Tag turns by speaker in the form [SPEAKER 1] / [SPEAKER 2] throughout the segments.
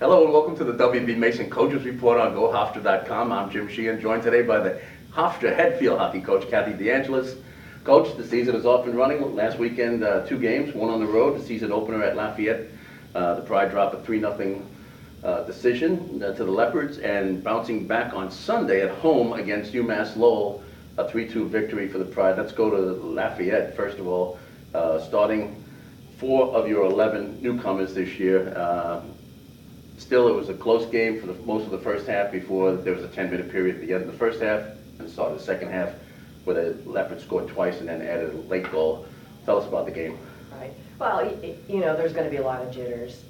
[SPEAKER 1] Hello and welcome to the WB Mason Coaches Report on GoHofstra.com. I'm Jim Sheehan, joined today by the Hofstra head field hockey coach, Kathy Angelis. Coach, the season is off and running. Last weekend, 2 games, one on the road, the season opener at Lafayette. The Pride dropped a 3-0 decision to the Leopards, and bouncing back on Sunday at home against UMass Lowell, a 3-2 victory for the Pride. Let's go to Lafayette, first of all, starting 4 of your 11 newcomers this year. Still, it was a close game for most of the first half before there was a 10-minute period at the end of the first half and started the second half where the Leopards scored twice and then added a late goal. Tell us about the game.
[SPEAKER 2] Right. Well, there's going to be a lot of jitters.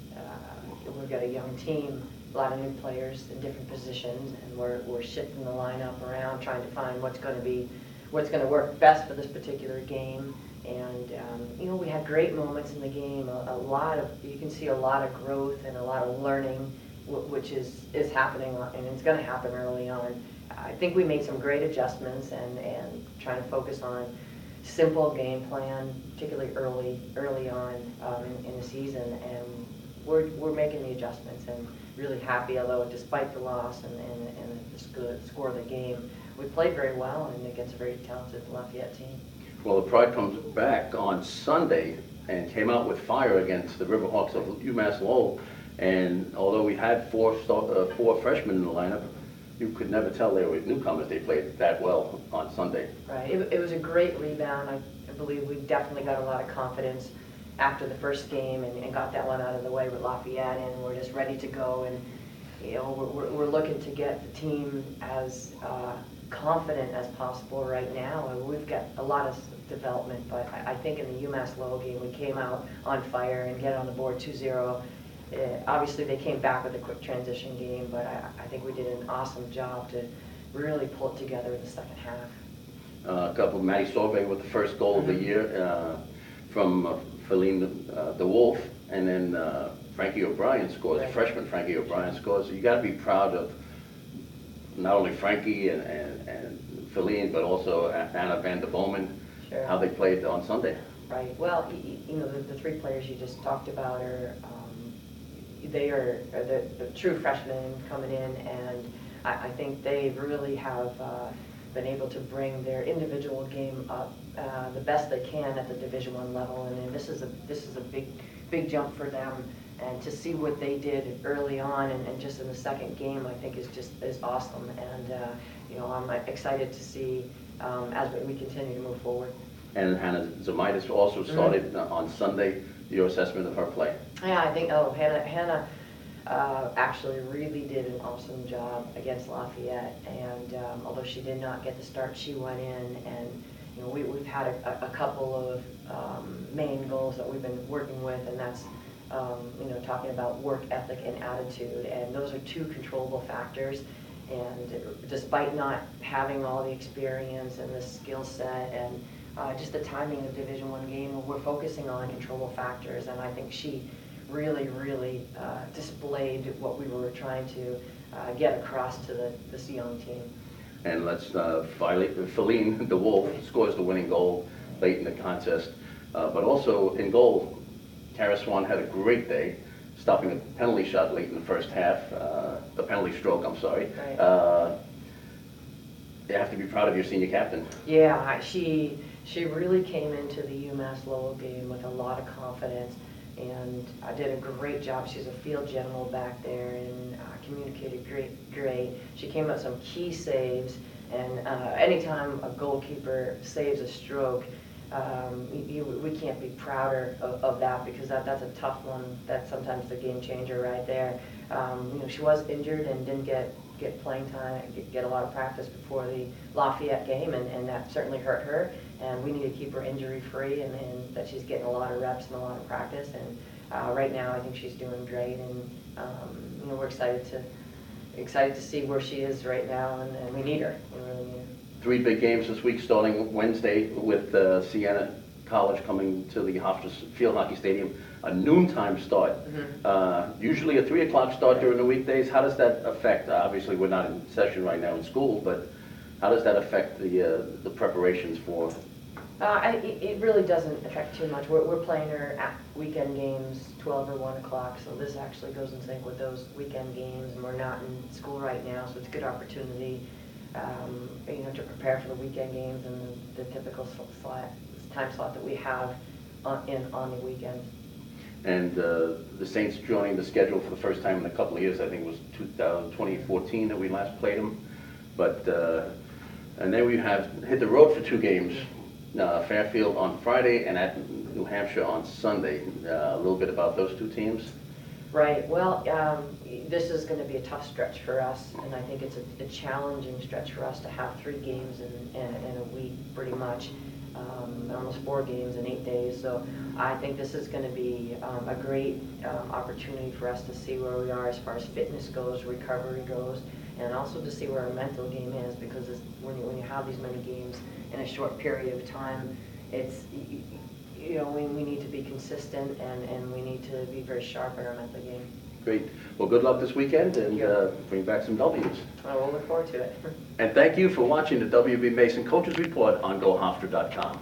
[SPEAKER 2] We've got a young team, a lot of new players in different positions, and we're shifting the lineup around, trying to find what's going to work best for this particular game. And we had great moments in the game. You can see a lot of growth and a lot of learning, which is happening, and it's going to happen early on. I think we made some great adjustments and trying to focus on simple game plan, particularly early on in the season. And we're making the adjustments and really happy. Although despite the loss and the score of the game, we played very well, and against a very talented Lafayette team.
[SPEAKER 1] Well, the Pride comes back on Sunday and came out with fire against the Riverhawks of UMass Lowell. And although we had 4 freshmen in the lineup, you could never tell they were newcomers. They played that well on Sunday.
[SPEAKER 2] Right. It was a great rebound. I believe we definitely got a lot of confidence after the first game and got that one out of the way with Lafayette, and we're just ready to go. And we're looking to get the team as confident as possible right now. And we've got a lot of development, but I think in the UMass Lowell game we came out on fire and get on the board 2-0. Obviously they came back with a quick transition game, but I think we did an awesome job to really pull it together in the second half.
[SPEAKER 1] A couple of Maddie Sorbet with the first goal of the year from Feline the Wolf, and then Frankie O'Brien scores. Right. Freshman Frankie O'Brien scores. So you got to be proud of not only Frankie and Feline, but also Anna van der Bomen. Sure. How they played on Sunday.
[SPEAKER 2] Right. Well, the 3 players you just talked about are the true freshmen coming in, and I think they really have been able to bring their individual game up the best they can at the Division I level, and this is a big jump for them. And to see what they did early on and just in the second game, I think is awesome. And I'm excited to see as we continue to move forward.
[SPEAKER 1] And Hannah Zamaitis also started on Sunday. Your assessment of her play?
[SPEAKER 2] Yeah, I think Hannah actually really did an awesome job against Lafayette. And although she did not get the start, she went in, and we've had a couple of main goals that we've been working with, and that's talking about work ethic and attitude, and those are 2 controllable factors. And despite not having all the experience and the skill set and just the timing of Division I game, we're focusing on controllable factors, and I think she really displayed what we were trying to get across to this young team. And
[SPEAKER 1] let's Feline the Wolf scores the winning goal late in the contest, but also in goal, Tara Swan had a great day, stopping a penalty shot late in the first half, the penalty stroke, I'm sorry. Right. You have to be proud of your senior captain.
[SPEAKER 2] Yeah, she really came into the UMass Lowell game with a lot of confidence, and did a great job. She's a field general back there and communicated great. She came up with some key saves, and anytime a goalkeeper saves a stroke, we can't be prouder of that, because that's a tough one. That's sometimes the game changer right there. She was injured and didn't get playing time, get a lot of practice before the Lafayette game, and that certainly hurt her. And we need to keep her injury free, and that she's getting a lot of reps and a lot of practice. And right now, I think she's doing great, and we're excited to see where she is right now, and we need her. We really need her.
[SPEAKER 1] 3 big games this week, starting Wednesday with Siena College coming to the Hofstra Field Hockey Stadium, a noontime start. Usually a 3 o'clock start during the weekdays. How does that affect, obviously we're not in session right now in school, but how does that affect the preparations for
[SPEAKER 2] It really doesn't affect too much. We're playing our weekend games 12 or 1 o'clock, so this actually goes in sync with those weekend games, and we're not in school right now, so it's a good opportunity, to prepare for the weekend games and the typical time slot that we have on the weekends.
[SPEAKER 1] And the Saints joining the schedule for the first time in a couple of years. I think it was 2014 that we last played them. But and then we have hit the road for 2 games, Fairfield on Friday and at New Hampshire on Sunday. A little bit about those 2 teams.
[SPEAKER 2] Right. Well, this is going to be a tough stretch for us, and I think it's a challenging stretch for us to have 3 games in a week, pretty much. Almost 4 games in 8 days. So I think this is going to be a great opportunity for us to see where we are as far as fitness goes, recovery goes, and also to see where our mental game is, because when you have these many games in a short period of time, it's, we need to be consistent, and we need to be very sharp in our mental game.
[SPEAKER 1] Great. Well, good luck this weekend, and bring back some W's.
[SPEAKER 2] I will look forward to it.
[SPEAKER 1] And thank you for watching the WB Mason Coaches Report on GoHofstra.com.